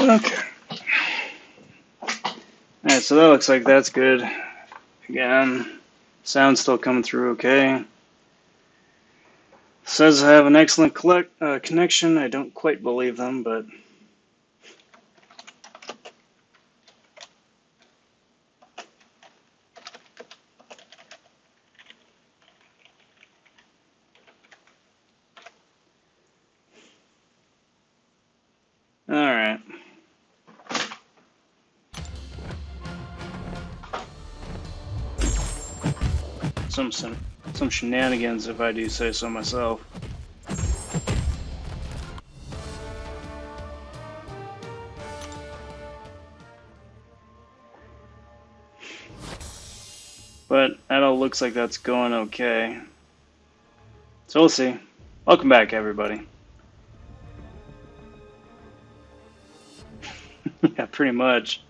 Okay. Alright, so that looks like that's good. Again, sound's still coming through okay. Says I have an excellent connection. I don't quite believe them, but... Alright. Some shenanigans, if I do say so myself. But that all looks like that's going okay. So we'll see. Welcome back, everybody. Yeah, pretty much.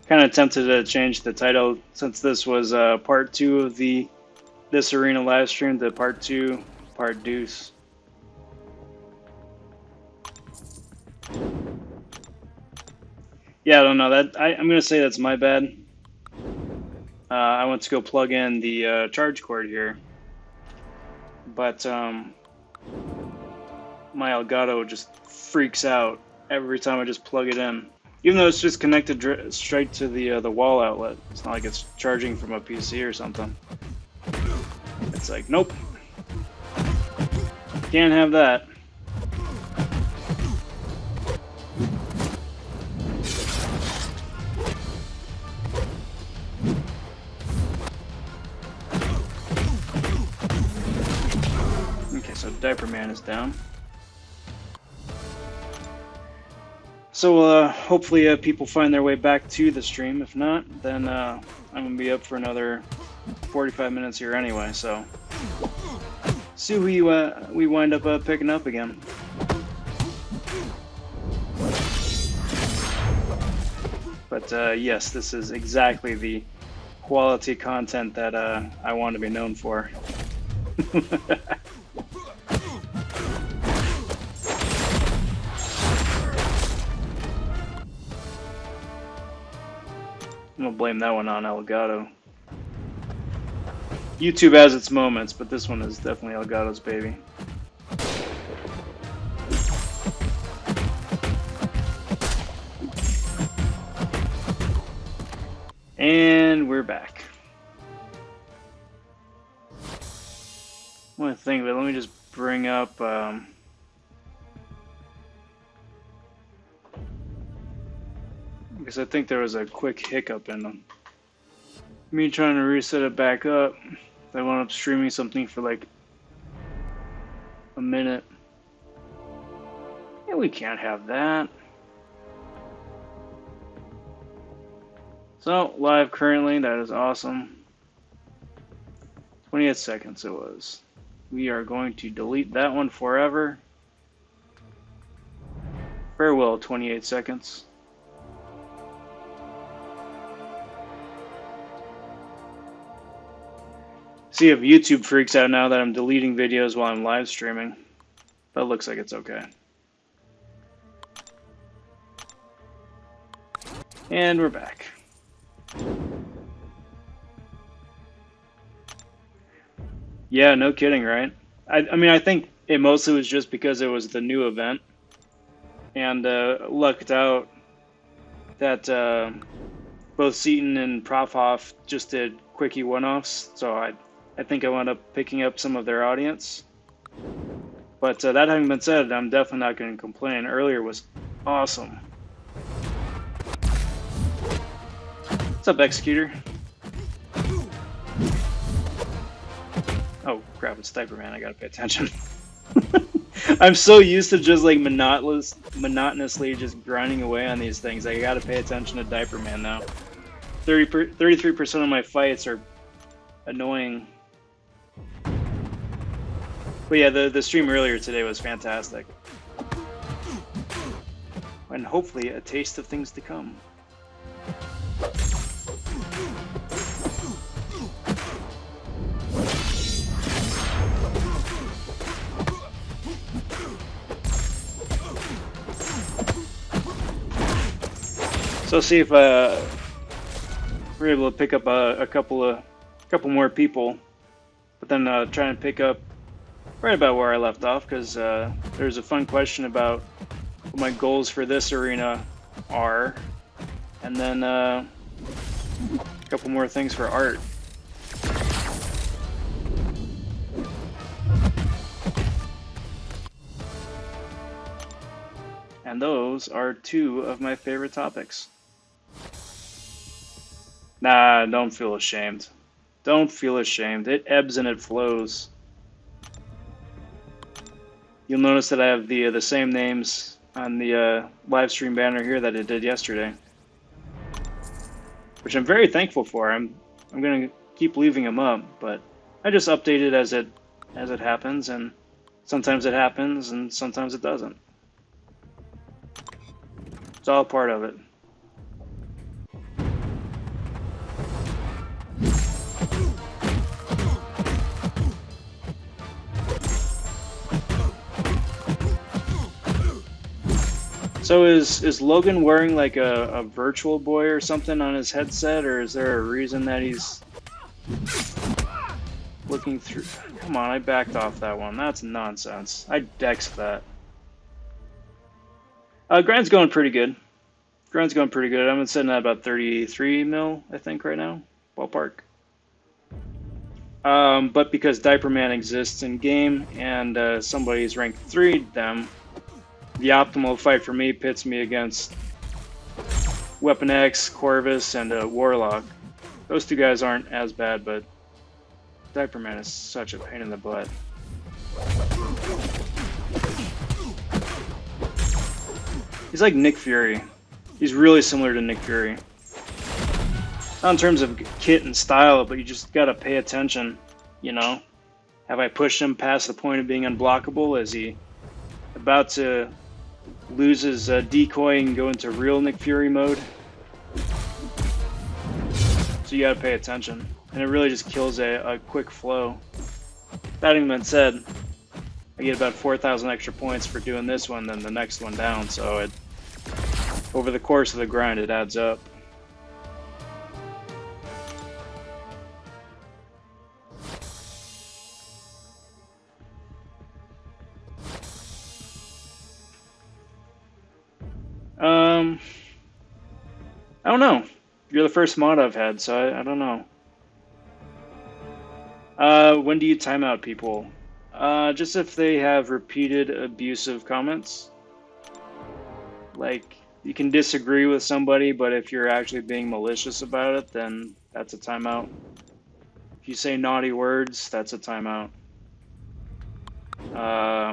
Kind of tempted to change the title since this was part 2 of this arena live stream to part 2, part deuce. Yeah, I don't know. I'm gonna say that's my bad. I went to go plug in the charge cord here, but my Elgato just freaks out every time I just plug it in. Even though it's just connected straight to the wall outlet. It's not like it's charging from a PC or something. It's like, nope. Can't have that. Okay, so Diaper Man is down. So hopefully people find their way back to the stream. If not, then I'm going to be up for another 45 minutes here anyway, so see who we wind up picking up again. But yes, this is exactly the quality content that I want to be known for. I'm gonna blame that one on Elgato. YouTube has its moments, but this one is definitely Elgato's baby. And we're back. One thing, but let me just bring up because I think there was a quick hiccup in them. Me trying to reset it back up. I wound up streaming something for like a minute. Yeah, we can't have that. So, live currently, that is awesome. 28 seconds it was. We are going to delete that one forever. Farewell, 28 seconds. See if YouTube freaks out now that I'm deleting videos while I'm live streaming. That looks like it's okay. And we're back. Yeah, no kidding, right? I mean, I think it mostly was just because it was the new event. And lucked out that both Seaton and Profhoff just did quickie one-offs. So I think I wound up picking up some of their audience. But that having been said, I'm definitely not going to complain. Earlier was awesome. What's up, Executor? Oh, crap, it's Diaper Man. I gotta pay attention. I'm so used to just like monotonously just grinding away on these things. I gotta pay attention to Diaper Man now. 33% of my fights are annoying. But yeah, the stream earlier today was fantastic. And hopefully a taste of things to come. So see if we're able to pick up a couple more people, but then try and pick up right about where I left off, because there's a fun question about what my goals for this arena are, and then a couple more things for art. And those are two of my favorite topics. Nah, don't feel ashamed. Don't feel ashamed. It ebbs and it flows. You'll notice that I have the same names on the live stream banner here that I did yesterday, which I'm very thankful for. I'm gonna keep leaving them up, but I just update it as it happens, and sometimes it happens and sometimes it doesn't. It's all part of it. So is Logan wearing like a virtual boy or something on his headset, or is there a reason that he's looking through? Come on, I backed off that one. That's nonsense. I dexed that. Grind's going pretty good. Grind's going pretty good. I'm sitting at about 33 mil, I think, right now. Ballpark. But because Diaper Man exists in game and somebody's ranked 3'd them, the optimal fight for me pits me against Weapon X, Corvus, and Warlock. Those two guys aren't as bad, but Diaper Man is such a pain in the butt. He's like Nick Fury. He's really similar to Nick Fury. Not in terms of kit and style, but you just gotta pay attention, you know? Have I pushed him past the point of being unblockable? Is he about to lose his decoy and go into real Nick Fury mode? So you gotta pay attention. And it really just kills a quick flow. That having been said, I get about 4,000 extra points for doing this one than the next one down, so it, over the course of the grind, it adds up. I don't know. You're the first mod I've had, so I don't know. When do you time out people? Just if they have repeated abusive comments. Like, you can disagree with somebody, but if you're actually being malicious about it, then that's a timeout. If you say naughty words, that's a timeout. I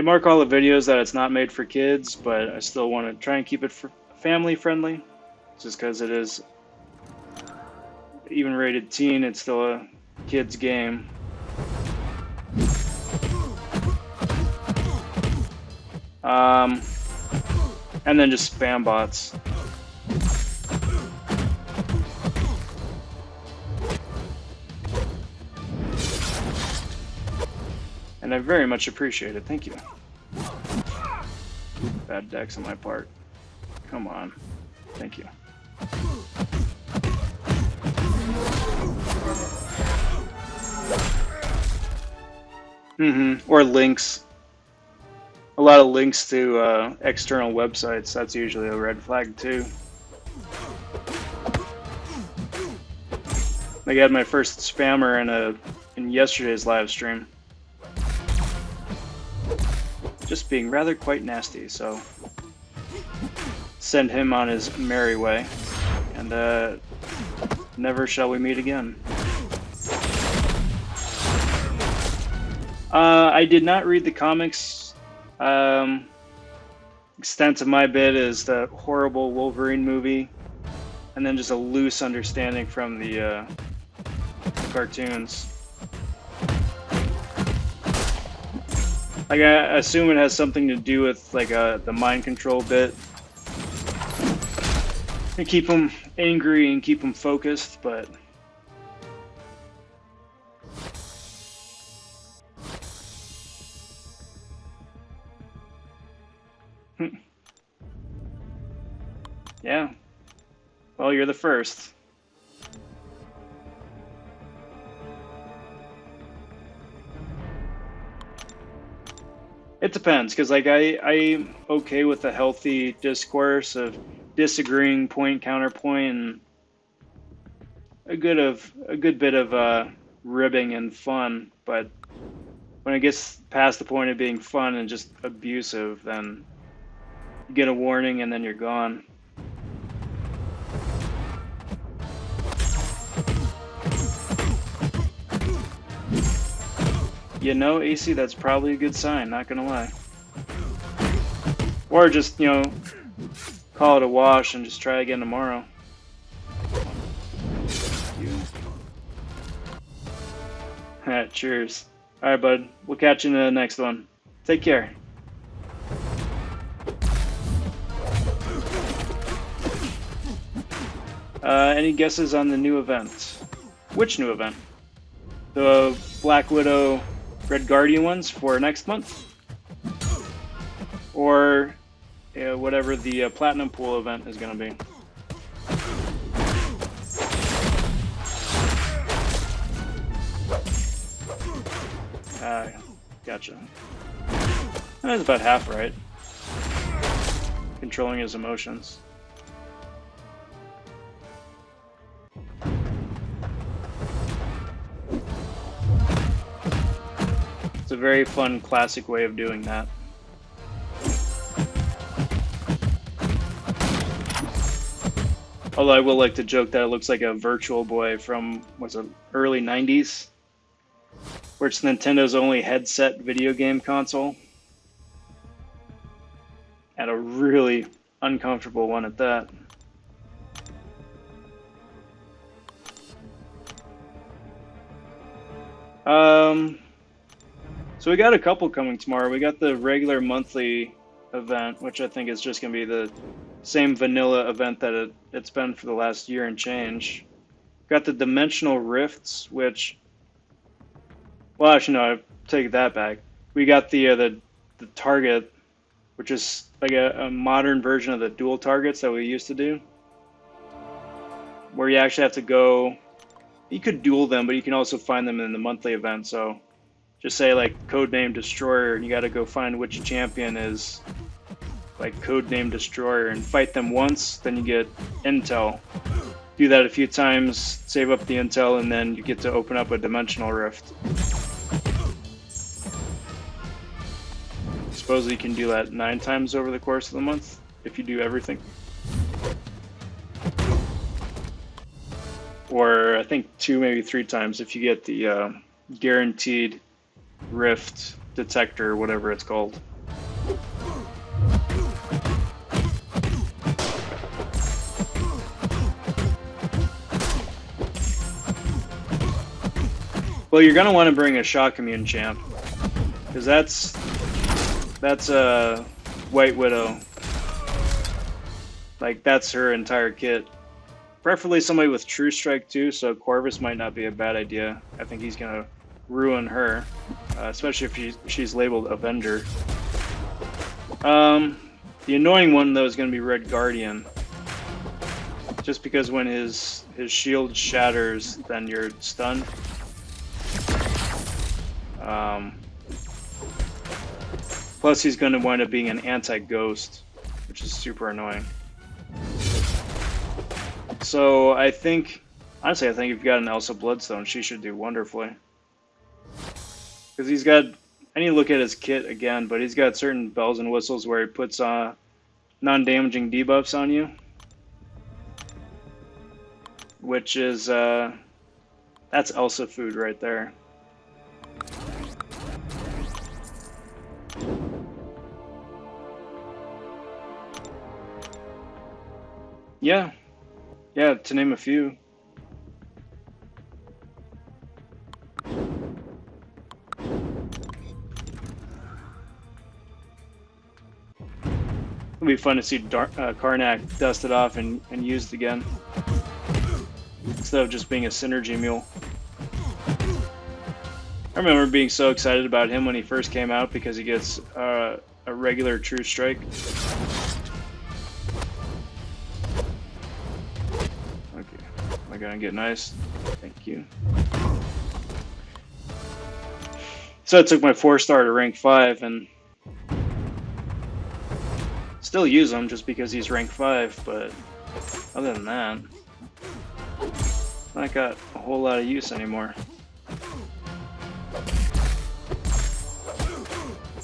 mark all the videos that it's not made for kids, but I still want to try and keep it family friendly, just because it is even rated teen. It's still a kid's game. And then just spam bots. And I very much appreciate it. Thank you. Bad dex on my part. Come on. Thank you. Or links. A lot of links to external websites. That's usually a red flag too. I had my first spammer in yesterday's live stream. Just being rather quite nasty, so send him on his merry way, and never shall we meet again. I did not read the comics. Extent of my bit is the horrible Wolverine movie, and then just a loose understanding from the cartoons. Like, I assume it has something to do with like the mind control bit, and keep them angry and keep them focused, but Yeah. Well, you're the first. It depends, because like I'm okay with a healthy discourse of disagreeing point counterpoint and a good bit of ribbing and fun, but when it gets past the point of being fun and just abusive, then you get a warning and then you're gone. You know, AC, that's probably a good sign, not gonna lie. Or just, you know, call it a wash and just try again tomorrow. Cheers. Alright, bud. We'll catch you in the next one. Take care. Any guesses on the new event? Which new event? The Black Widow Red Guardian ones for next month? Or whatever the Platinum Pool event is going to be? Gotcha. That's about half right. Controlling his emotions. It's a very fun, classic way of doing that. Although I will like to joke that it looks like a Virtual Boy from, what's it, early 90s? Where it's Nintendo's only headset video game console. And a really uncomfortable one at that. So we got a couple coming tomorrow. We got the regular monthly event, which I think is just going to be the same vanilla event that it's been for the last year and change. Got the Dimensional Rifts, which... Well, actually, no, I take that back. We got the Target, which is like a modern version of the dual targets that we used to do. Where you actually have to go... You could duel them, but you can also find them in the monthly event, so... Just say like Codename Destroyer, and you got to go find which champion is like Codename Destroyer and fight them once. Then you get intel. Do that a few times, save up the intel, and then you get to open up a Dimensional Rift. Supposedly you can do that 9 times over the course of the month if you do everything. Or I think 2, maybe 3 times if you get the guaranteed rift detector, whatever it's called. Well, you're gonna want to bring a shock immune champ, because that's a White Widow. Like that's her entire kit. Preferably somebody with True Strike too, so Corvus might not be a bad idea. I think he's gonna ruin her, especially if she's labeled Avenger. The annoying one though is going to be Red Guardian, just because when his shield shatters, then you're stunned. Plus, he's going to wind up being an anti-ghost, which is super annoying. So I think, honestly, if you've got an Elsa Bloodstone, she should do wonderfully. Because he's got, I need to look at his kit again, but he's got certain bells and whistles where he puts non-damaging debuffs on you. Which is, that's Elsa food right there. Yeah. Yeah, to name a few. It'll be fun to see Karnak dusted off and used again, instead of just being a synergy mule. I remember being so excited about him when he first came out because he gets a regular True Strike. I gonna get nice? Thank you. So I took my 4-star to rank 5 and still use him just because he's rank 5, but other than that, not got a whole lot of use anymore.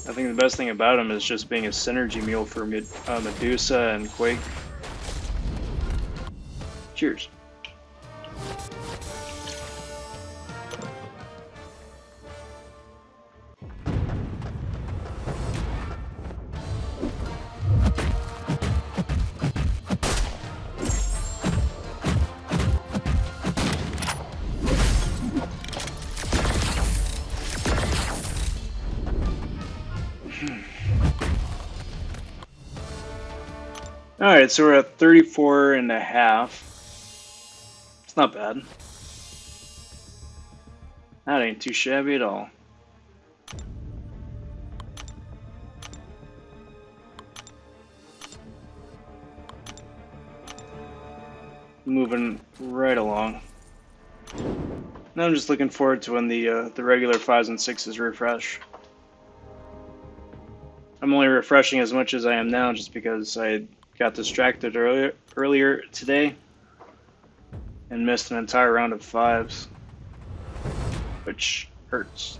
I think the best thing about him is just being a synergy mule for Medusa and Quake. Cheers. Alright, so we're at 34 and a half. It's not bad. That ain't too shabby at all. Moving right along. Now I'm just looking forward to when the regular 5s and 6s refresh. I'm only refreshing as much as I am now just because I got distracted earlier today and missed an entire round of 5s, which hurts.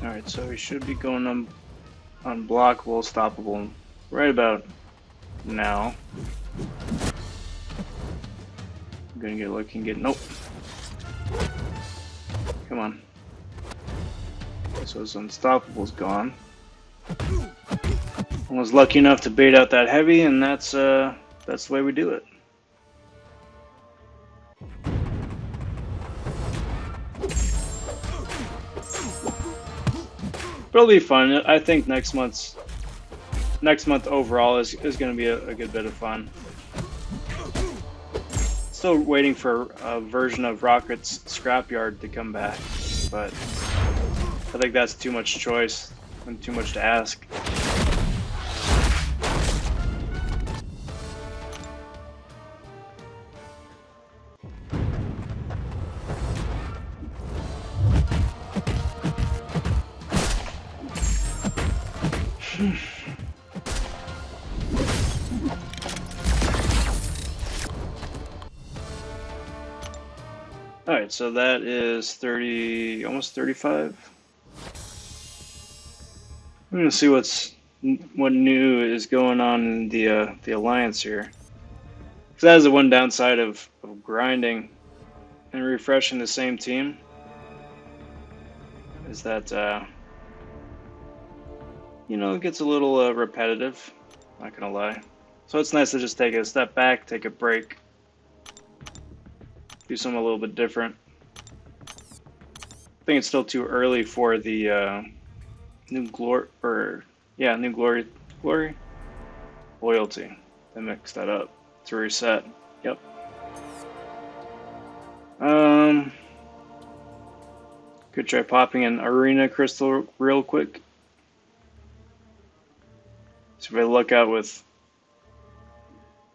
Alright, so we should be going unblockable, stoppable right about now. I'm gonna get lucky and get nope. Come on. So his unstoppable's gone. I was lucky enough to bait out that heavy, and that's the way we do it. But it'll be fun. I think next month overall is going to be a good bit of fun. Still waiting for a version of Rocket's Scrapyard to come back, but I think that's too much choice and too much to ask. Alright, so that is 30, almost 35. I'm gonna see what new is going on in the alliance here. Because that is the one downside of grinding and refreshing the same team, is that you know, it gets a little repetitive. Not gonna lie. So it's nice to just take a step back, take a break, do something a little bit different. I think it's still too early for the new glory loyalty. I mixed that up to reset. Yep. Could try popping an arena crystal real quick. So if I look out with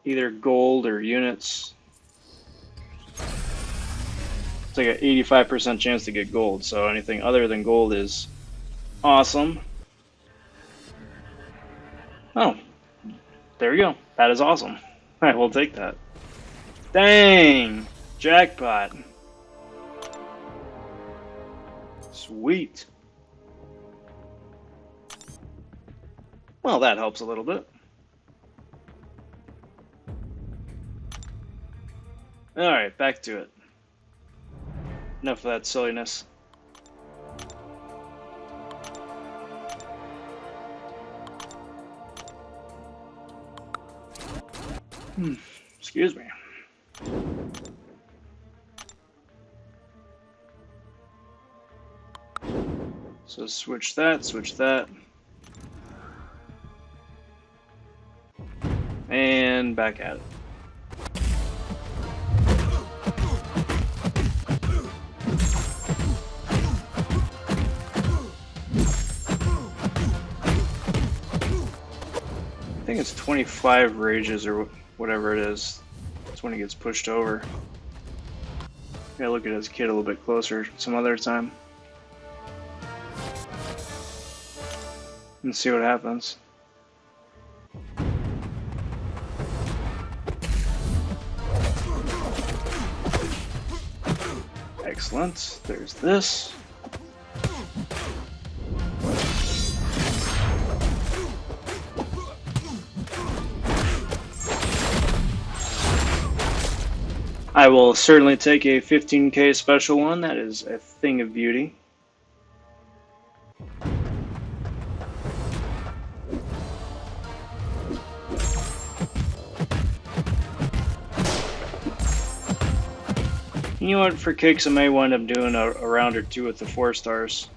either gold or units, it's like an 85% chance to get gold, so anything other than gold is awesome. Oh, there we go. That is awesome. Alright, we'll take that. Dang! Jackpot. Sweet. Well, that helps a little bit. Alright, back to it. Enough of that silliness. Excuse me. So switch that. And back at it. think it's 25 rages or whatever it is. That's when he gets pushed over. Gotta look at his kid a little bit closer some other time. And see what happens. Excellent. There's this. I will certainly take a 15k special one. That is a thing of beauty. You know what, for kicks I may wind up doing a round or two with the 4 stars.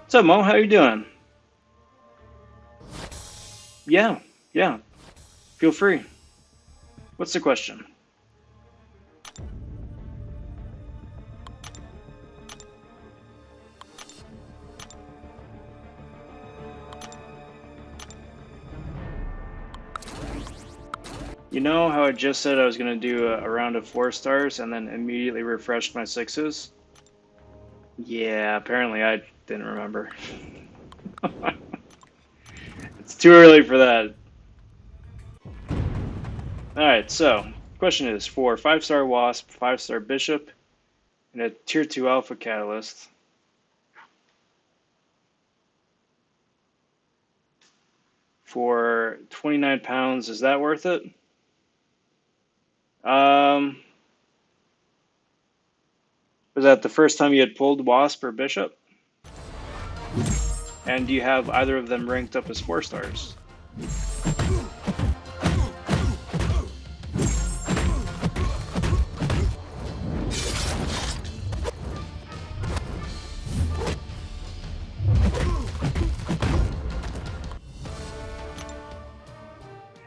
What's up, Mo? How you doing? Yeah. Feel free. What's the question? You know how I just said I was going to do a round of 4 stars and then immediately refreshed my 6s? Yeah, apparently I didn't remember. It's too early for that. Alright, so, question is for 5-star Wasp, 5-star Bishop, and a Tier 2 Alpha Catalyst. For 29 pounds, is that worth it? Was that the first time you had pulled Wasp or Bishop? And do you have either of them ranked up as 4 stars?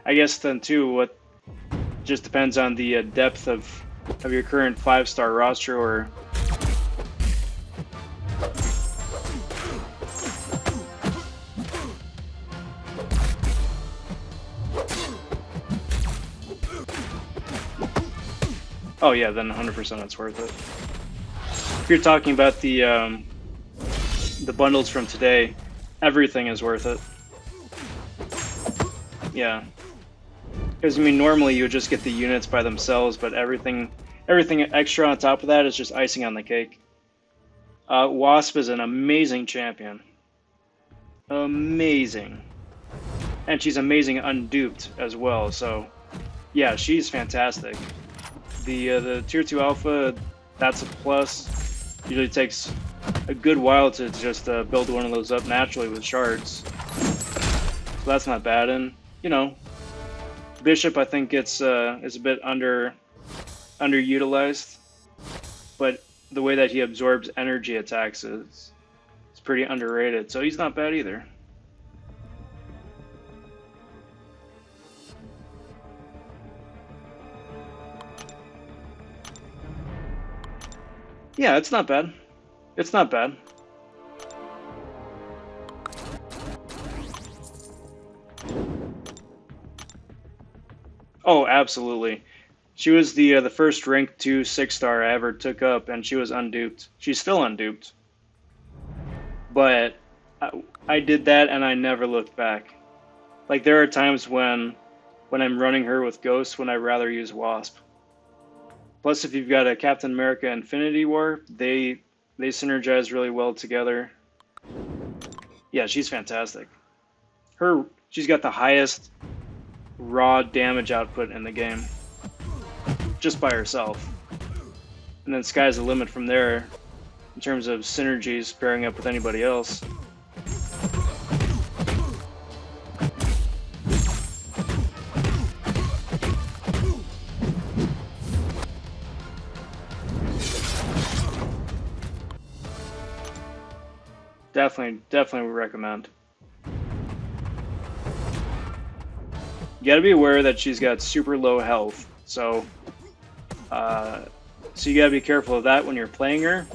I guess then too, what just depends on the depth of your current 5-star roster, or oh yeah, then 100% it's worth it. If you're talking about the bundles from today, everything is worth it. Yeah. Because I mean, normally you would just get the units by themselves, but everything extra on top of that is just icing on the cake. Wasp is an amazing champion. Amazing. And she's amazing unduped as well, so yeah, she's fantastic. The Tier 2 Alpha, that's a plus. Usually takes a good while to just build one of those up naturally with shards. So that's not bad, and you know, Bishop, I think is a bit underutilized, but the way that he absorbs energy attacks is pretty underrated. So he's not bad either. Yeah, it's not bad. It's not bad. Oh, absolutely. She was the first rank 2 6-star I ever took up, and she was unduped. She's still unduped. But I did that, and I never looked back. Like, there are times when I'm running her with Ghost when I'd rather use Wasp. Plus, if you've got a Captain America Infinity War, they synergize really well together. Yeah, she's fantastic. She's got the highest raw damage output in the game, just by herself. And then sky's the limit from there in terms of synergies pairing up with anybody else. Definitely would recommend. You gotta be aware that she's got super low health, so you gotta be careful of that when you're playing her.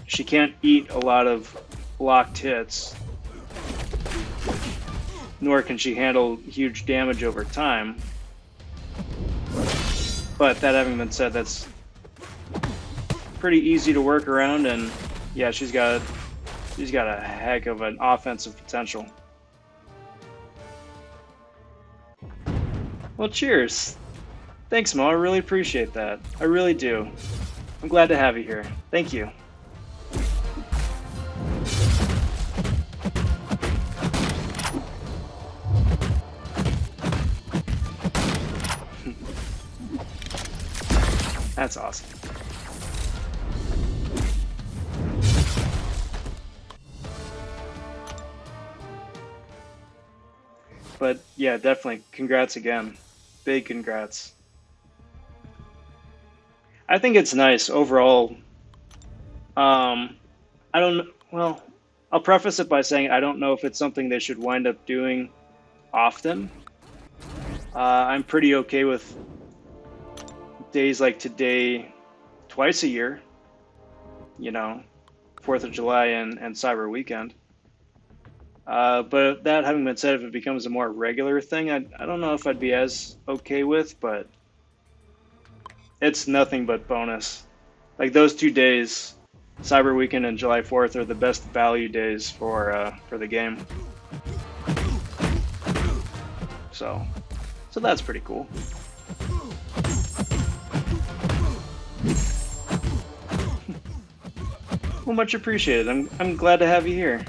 She can't eat a lot of blocked hits. nor can she handle huge damage over time. But that having been said, that's pretty easy to work around, and yeah, she's got a heck of an offensive potential. Well, cheers. Thanks, Mo. I really appreciate that. I really do. I'm glad to have you here. Thank you. That's awesome. But yeah, definitely. Congrats again. Big congrats. I think it's nice overall. I don't, well, I'll preface it by saying I don't know if it's something they should wind up doing often. I'm pretty okay with days like today twice a year, you know, 4th of July and Cyber Weekend. But that having been said, if it becomes a more regular thing, I don't know if I'd be as okay with, but it's nothing but bonus. Like those 2 days, Cyber Weekend and July 4th, are the best value days for the game. So that's pretty cool. Well, much appreciated. I'm glad to have you here.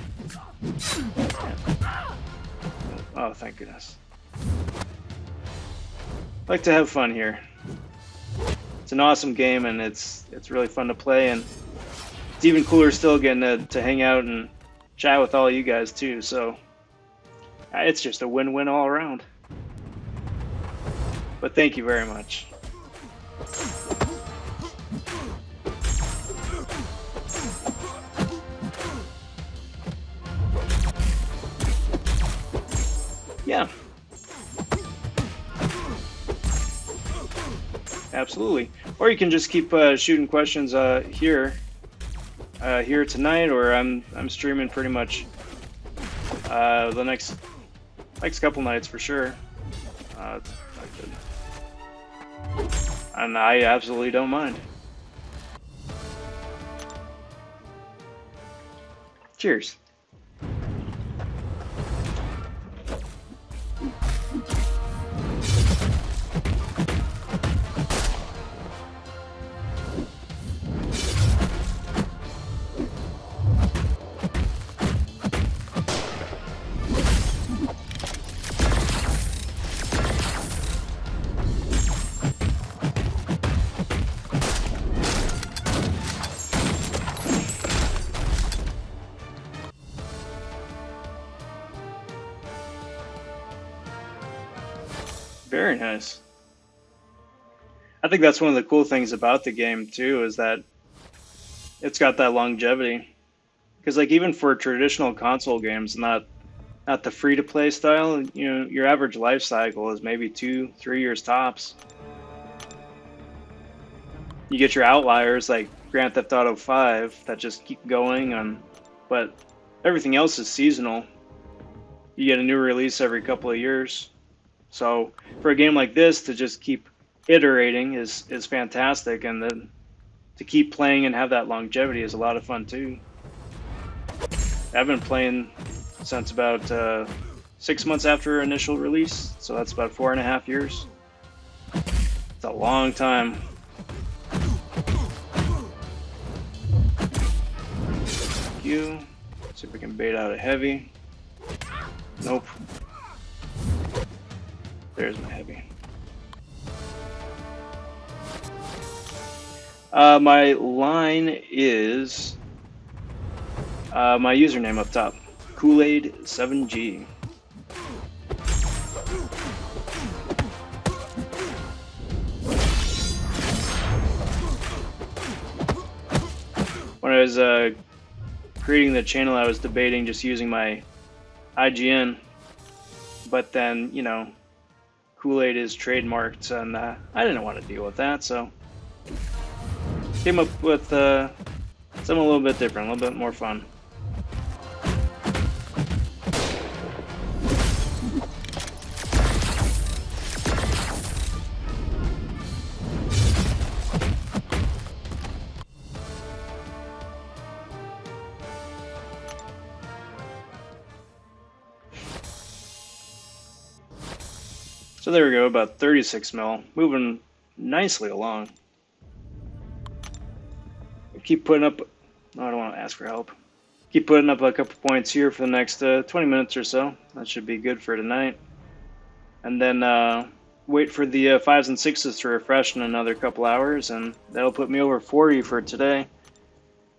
Oh, thank goodness. I like to have fun here. It's an awesome game, and it's really fun to play, and it's even cooler still getting to hang out and chat with all you guys too. So it's just a win-win all around. But thank you very much. Yeah. Absolutely. Or you can just keep shooting questions here tonight, or I'm streaming pretty much the next couple nights for sure. And I absolutely don't mind. Cheers. Very nice. I think that's one of the cool things about the game too, is that it's got that longevity. Because like even for traditional console games, not the free to play style, you know, your average life cycle is maybe 2-3 years tops. You get your outliers like Grand Theft Auto 5 that just keep going, but everything else is seasonal. You get a new release every couple of years. So for a game like this to just keep iterating is fantastic, and then to keep playing and have that longevity is a lot of fun too. I've been playing since about 6 months after initial release, so that's about 4.5 years. It's a long time. Thank you. See if we can bait out a heavy. Nope. There's my heavy. My line is my username up top, Kool-Aid7G. When I was creating the channel, I was debating just using my IGN, but then, you know, Kool-Aid is trademarked, and I didn't want to deal with that, so came up with something a little bit different, a little bit more fun. So there we go, about 36 mil, moving nicely along. Keep putting up. Oh, I don't want to ask for help. Keep putting up a couple points here for the next 20 minutes or so. That should be good for tonight. And then wait for the 5s and 6s to refresh in another couple hours, and that'll put me over 40 for today,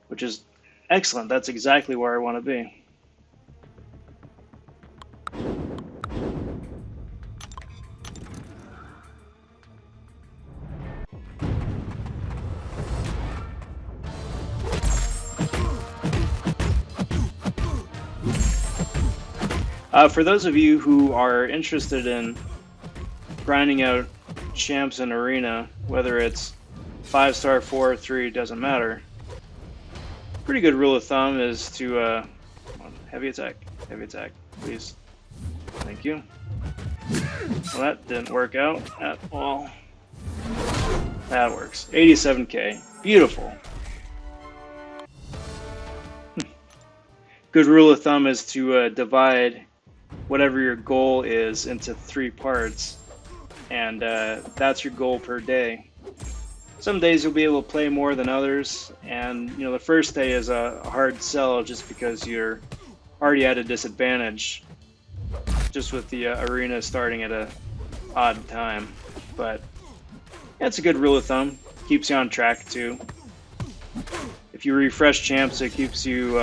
which is excellent. That's exactly where I want to be. For those of you who are interested in grinding out champs in arena, whether it's 5-star, 4, 3, doesn't matter. Pretty good rule of thumb is to heavy attack, please. Thank you. Well, that didn't work out at all. That works. 87k. Beautiful. Good rule of thumb is to divide whatever your goal is into 3 parts, and that's your goal per day. Some days you'll be able to play more than others, and the first day is a hard sell just because you're already at a disadvantage just with the arena starting at a odd time. But yeah, it's a good rule of thumb. Keeps you on track too. If you refresh champs, it keeps you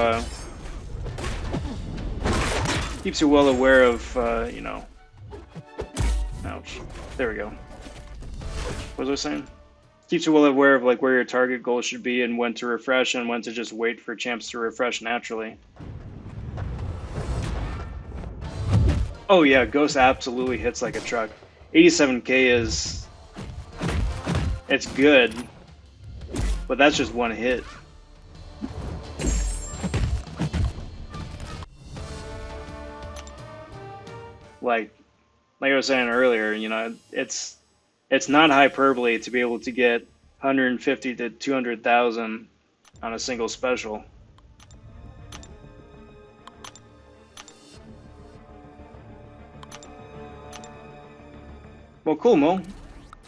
well aware of ouch, there we go. What was I saying? Keeps you well aware of like where your target goal should be and when to refresh and when to just wait for champs to refresh naturally. Oh yeah, Ghost absolutely hits like a truck. 87k it's good, but that's just one hit. Like I was saying earlier, it's not hyperbole to be able to get 150 to 200,000 on a single special. Well, cool, Mo.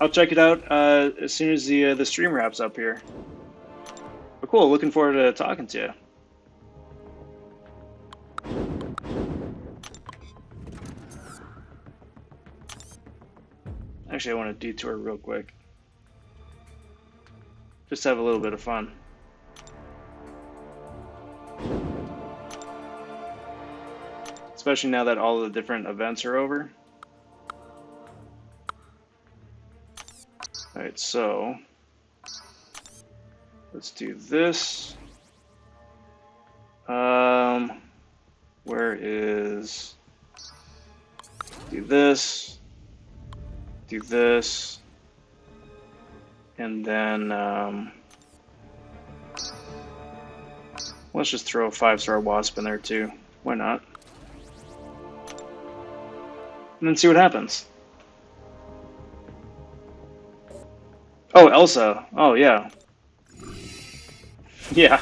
I'll check it out as soon as the stream wraps up here. But cool, looking forward to talking to you. Actually, I want to detour real quick. Just have a little bit of fun. Especially now that all the different events are over. Alright, so let's do this. Where is... do this. Do this. And then let's just throw a 5-star wasp in there too. Why not? And then see what happens. Oh, Elsa. Oh, yeah. Yeah.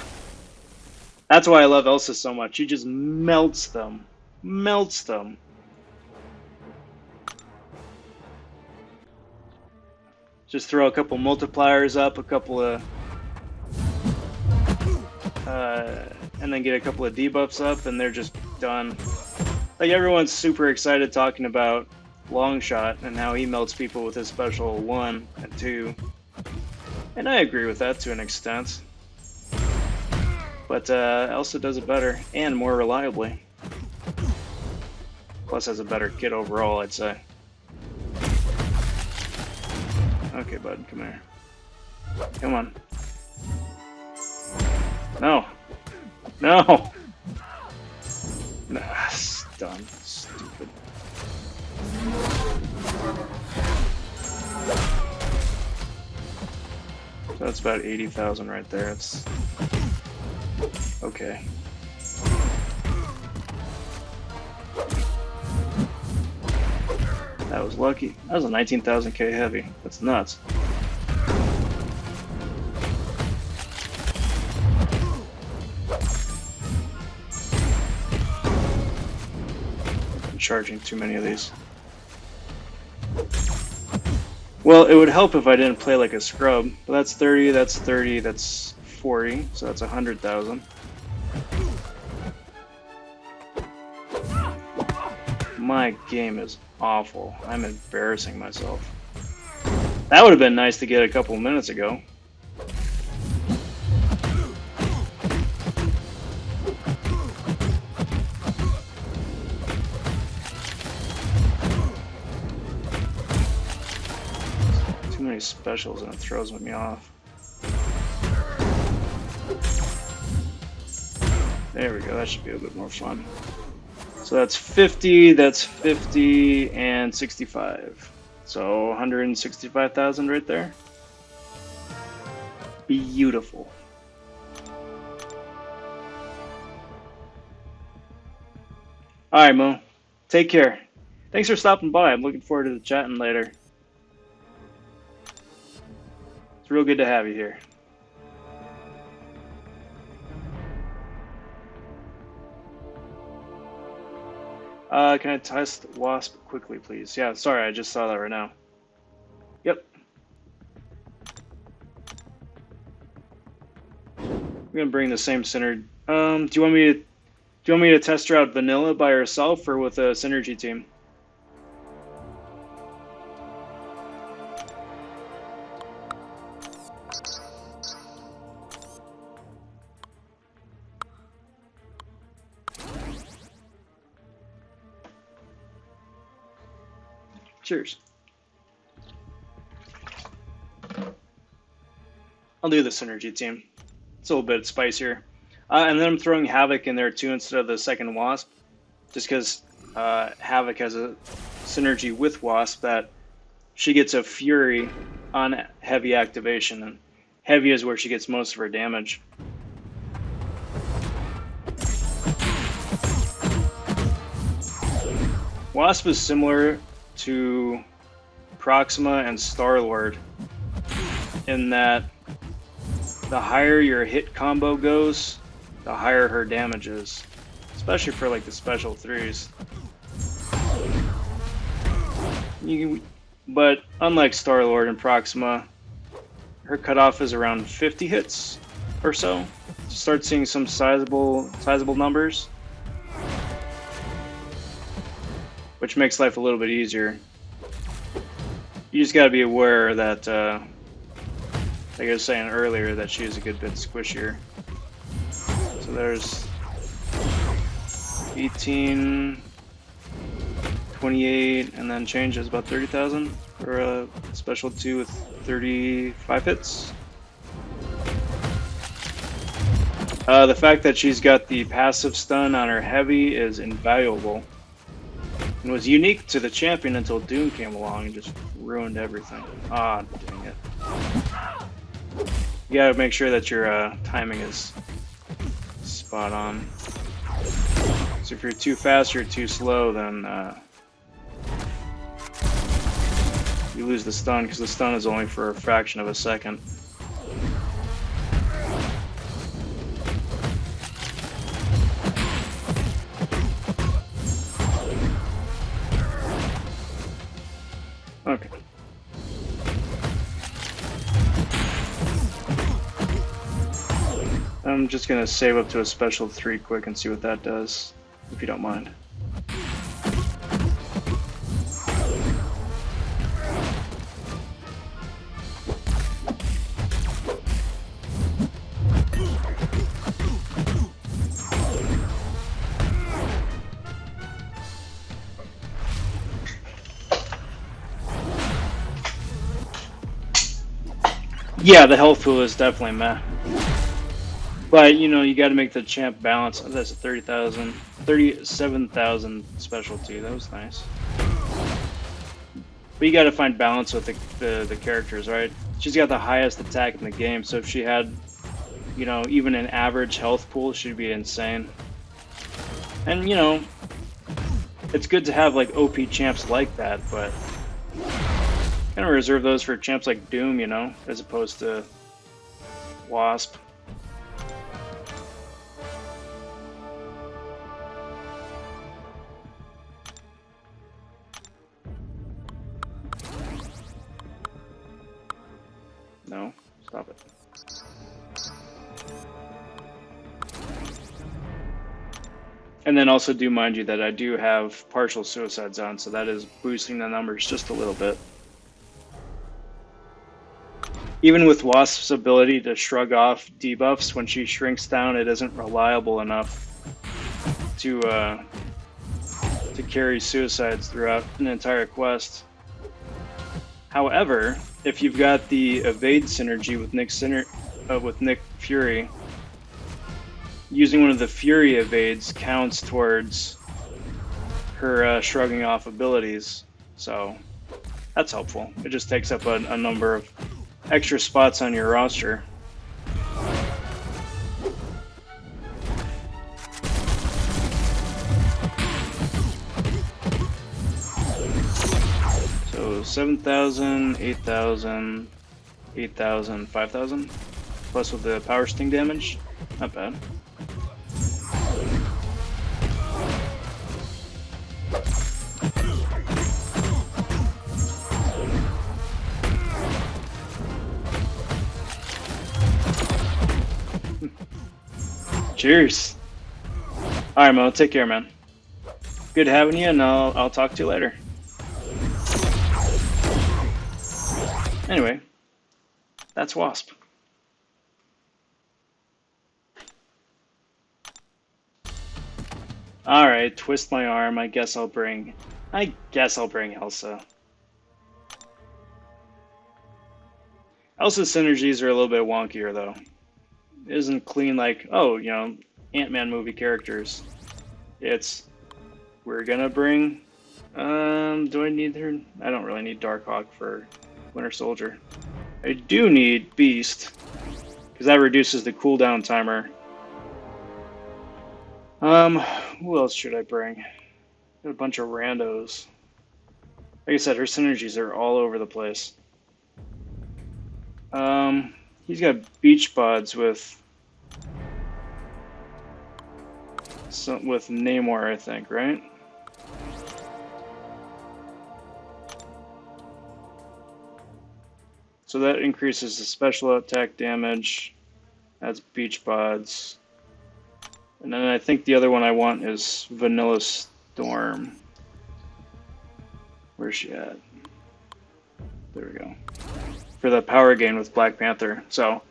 That's why I love Elsa so much. She just melts them. Melts them. Just throw a couple multipliers up, a couple of... and then get a couple of debuffs up, and they're just done. Like, everyone's super excited talking about Longshot and how he melts people with his special 1 and 2. And I agree with that to an extent. But Elsa does it better and more reliably. Plus has a better kit overall, I'd say. Okay, bud, come here. Come on. No. No! Nah, done. Stupid. So that's about 80,000 right there. It's okay. That was lucky. That was a 19,000k heavy. That's nuts. I'm charging too many of these. Well, it would help if I didn't play like a scrub. But that's 30, that's 30, that's 40, so that's 100,000. My game is awful. I'm embarrassing myself. That would have been nice to get a couple minutes ago. Too many specials and it throws me off. There we go, that should be a bit more fun. So that's 50, and 65. So 165,000 right there. Beautiful. Alright, Mo. Take care. Thanks for stopping by. I'm looking forward to chatting later. It's real good to have you here. Can I test Wasp quickly, please? Yeah, sorry, I just saw that right now. Yep. I'm gonna bring the same synergy. Do you want me to test her out vanilla by herself or with a synergy team? Cheers. I'll do the synergy team. It's a little bit spicier. And then I'm throwing Havoc in there too instead of the second Wasp. Just because Havoc has a synergy with Wasp that she gets a Fury on heavy activation. And heavy is where she gets most of her damage. Wasp is similar to Proxima and Star-Lord in that the higher your hit combo goes, the higher her damage is, especially for like the special threes. But unlike Star-Lord and Proxima, her cutoff is around 50 hits or so. Start seeing some sizable numbers, which makes life a little bit easier. You just gotta be aware that, like I was saying earlier, that she is a good bit squishier. So there's 18, 28, and then change is about 30,000 for a special 2 with 35 hits. The fact that she's got the passive stun on her heavy is invaluable. And was unique to the champion until Doom came along and just ruined everything. Ah, dang it. You gotta make sure that your timing is spot on. So if you're too fast or too slow, then you lose the stun, because the stun is only for a fraction of a second. Okay. I'm just gonna save up to a special 3 quick and see what that does, if you don't mind. Yeah, the health pool is definitely meh. But, you know, you gotta make the champ balance. Oh, that's a 30,000, 37,000 specialty. That was nice. But you gotta find balance with the characters, right? She's got the highest attack in the game, so if she had, you know, even an average health pool, she'd be insane. And, you know, it's good to have, like, OP champs like that, but kind of reserve those for champs like Doom, you know, as opposed to Wasp. Stop it. And then also do mind you that I do have partial suicides on, so that is boosting the numbers just a little bit. Even with Wasp's ability to shrug off debuffs, when she shrinks down, it isn't reliable enough to carry suicides throughout an entire quest. However, if you've got the evade synergy with Nick Fury, using one of the Fury evades counts towards her shrugging off abilities, so that's helpful. It just takes up a number of extra spots on your roster. So 7,000, 8,000, 8,000, 5,000, plus with the power sting damage, not bad. Cheers. Alright, Mo, take care, man. Good having you, and I'll talk to you later. Anyway, that's Wasp. Alright, twist my arm. I guess I'll bring Elsa. Elsa's synergies are a little bit wonkier, though. It isn't clean like, oh, you know, Ant-Man movie characters. It's, we're gonna bring, do I need her? I don't really need Darkhawk for Winter Soldier. I do need Beast, because that reduces the cooldown timer. Who else should I bring? Got a bunch of randos. Like I said, her synergies are all over the place. He's got beach pods with Namor, I think, right? So that increases the special attack damage. That's beach pods. And then I think the other one I want is Vanilla Storm. Where's she at? There we go. For the power gain with Black Panther. So,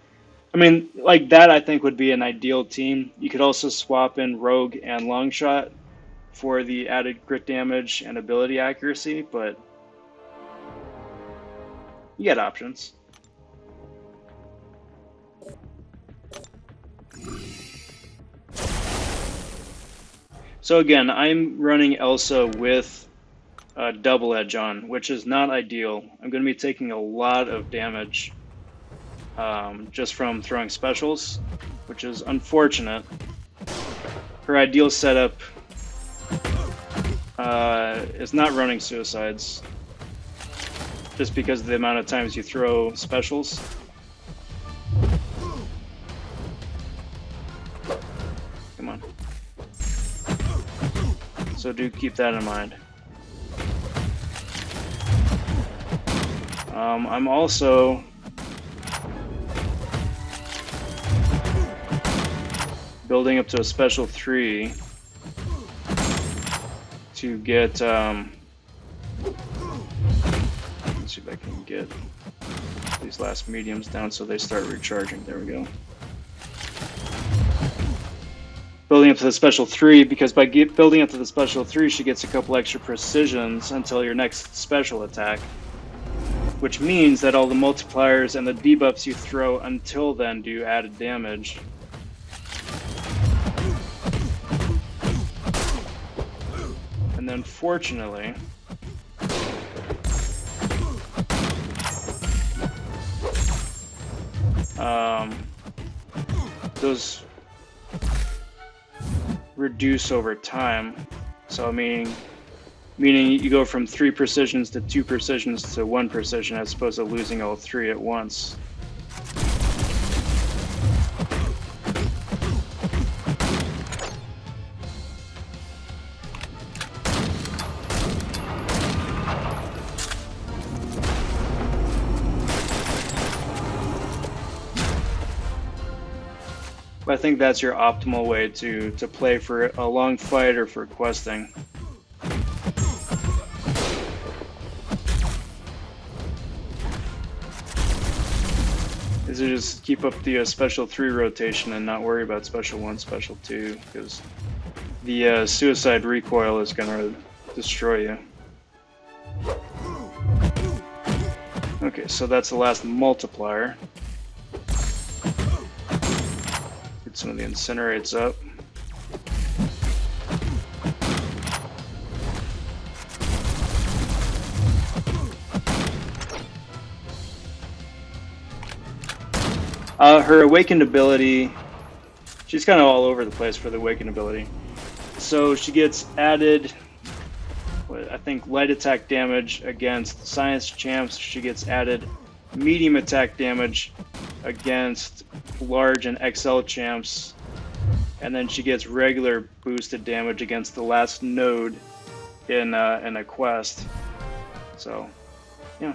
I mean, like that I think would be an ideal team. You could also swap in Rogue and Longshot for the added crit damage and ability accuracy, but you get options. So again, I'm running Elsa with double edge on, which is not ideal. I'm going to be taking a lot of damage just from throwing specials, which is unfortunate. Her ideal setup is not running suicides, just because of the amount of times you throw specials. Come on. So do keep that in mind. I'm also building up to a special 3 to get, let's see if I can get these last mediums down so they start recharging. There we go. Building up to the special 3, because by building up to the special 3, she gets a couple extra precisions until your next special attack, which means that all the multipliers and the debuffs you throw until then do added damage. And then fortunately, those reduce over time. So meaning you go from 3 precisions to 2 precisions to 1 precision as opposed to losing all 3 at once. I think that's your optimal way to play for a long fight or for questing. Is to just keep up the special 3 rotation and not worry about special 1, special 2, because the suicide recoil is going to destroy you. Okay, so that's the last multiplier. Get some of the incinerates up. Her awakened ability, she's kind of all over the place for the awakened ability. So she gets added, I think, light attack damage against science champs. She gets added medium attack damage against large and XL champs. And then she gets regular boosted damage against the last node in a quest. So, yeah.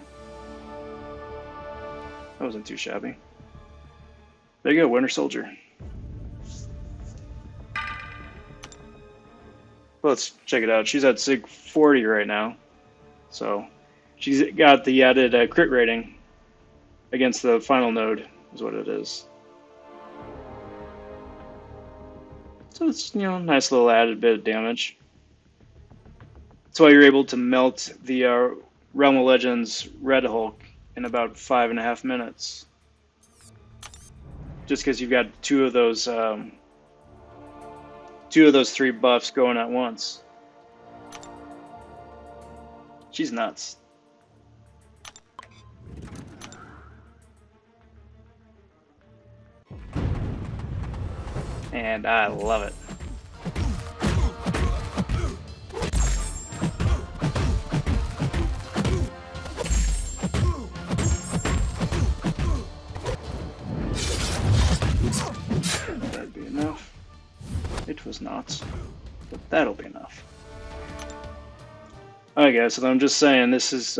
That wasn't too shabby. There you go, Winter Soldier. Let's check it out. She's at Sig 40 right now. So she's got the added crit rating against the final node, is what it is. So it's, you know, nice little added bit of damage. That's why you're able to melt the Realm of Legends Red Hulk in about 5.5 minutes. Just because you've got two of those 3 buffs going at once. She's nuts. And I love it. That'd be enough. It was not, but that'll be enough. Alright guys, so I'm just saying, this is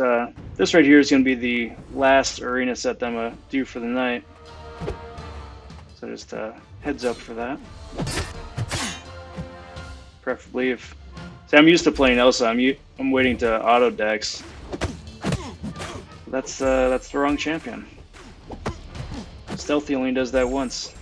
this right here is going to be the last arena set that I'm going to do for the night. So just heads up for that. Preferably if... See, I'm used to playing Elsa, I'm waiting to auto dex. That's the wrong champion. Stealthy only does that once.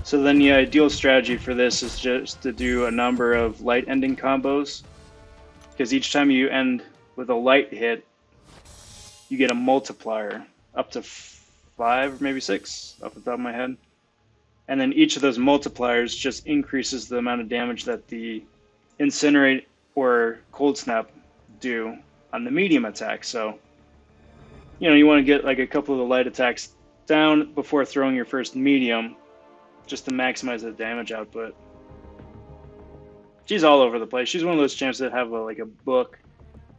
So then the ideal strategy for this is just to do a number of light ending combos, because each time you end with a light hit, you get a multiplier up to 5 or maybe 6 off the top of my head. And then each of those multipliers just increases the amount of damage that the Incinerate or Cold Snap do on the medium attack. So, you know, you want to get like a couple of the light attacks down before throwing your first medium, just to maximize the damage output. She's all over the place. She's one of those champs that have like a book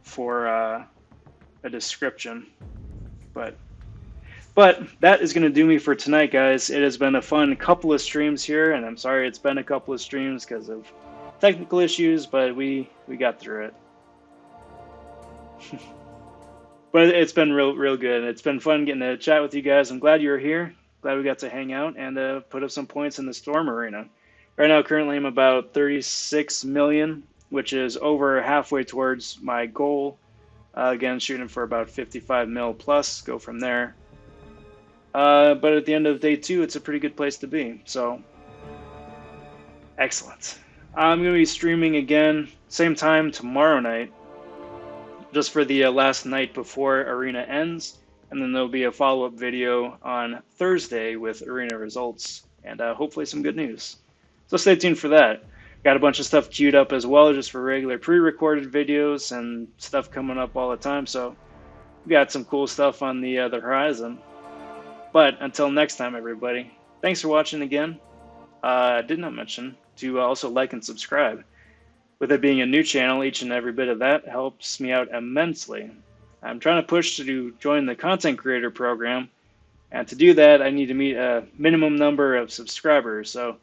for a description. But that is going to do me for tonight, guys. It has been a fun couple of streams here, and I'm sorry it's been a couple of streams because of technical issues, but we got through it. But it's been real good. It's been fun getting to chat with you guys. I'm glad you were here. Glad we got to hang out and put up some points in the Storm Arena. Right now, currently, I'm about 36 million, which is over halfway towards my goal. Again, shooting for about 55 mil plus. Go from there. But at the end of day 2, it's a pretty good place to be. So, excellent. I'm going to be streaming again, same time tomorrow night, just for the last night before Arena ends. And then there'll be a follow-up video on Thursday with Arena results and hopefully some good news. So stay tuned for that. Got a bunch of stuff queued up as well, just for regular pre-recorded videos and stuff coming up all the time. So we got some cool stuff on the horizon. But until next time, everybody, thanks for watching again. I did not mention to also like and subscribe. With it being a new channel, each and every bit of that helps me out immensely. I'm trying to push to join the content creator program, And to do that, I need to meet a minimum number of subscribers. So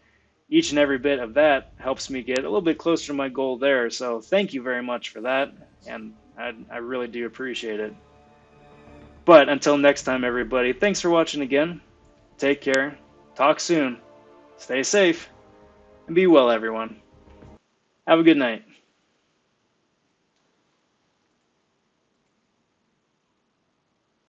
each and every bit of that helps me get a little bit closer to my goal there. So thank you very much for that. And I really do appreciate it. But until next time, everybody, thanks for watching again. Take care. Talk soon. Stay safe. And be well, everyone. Have a good night.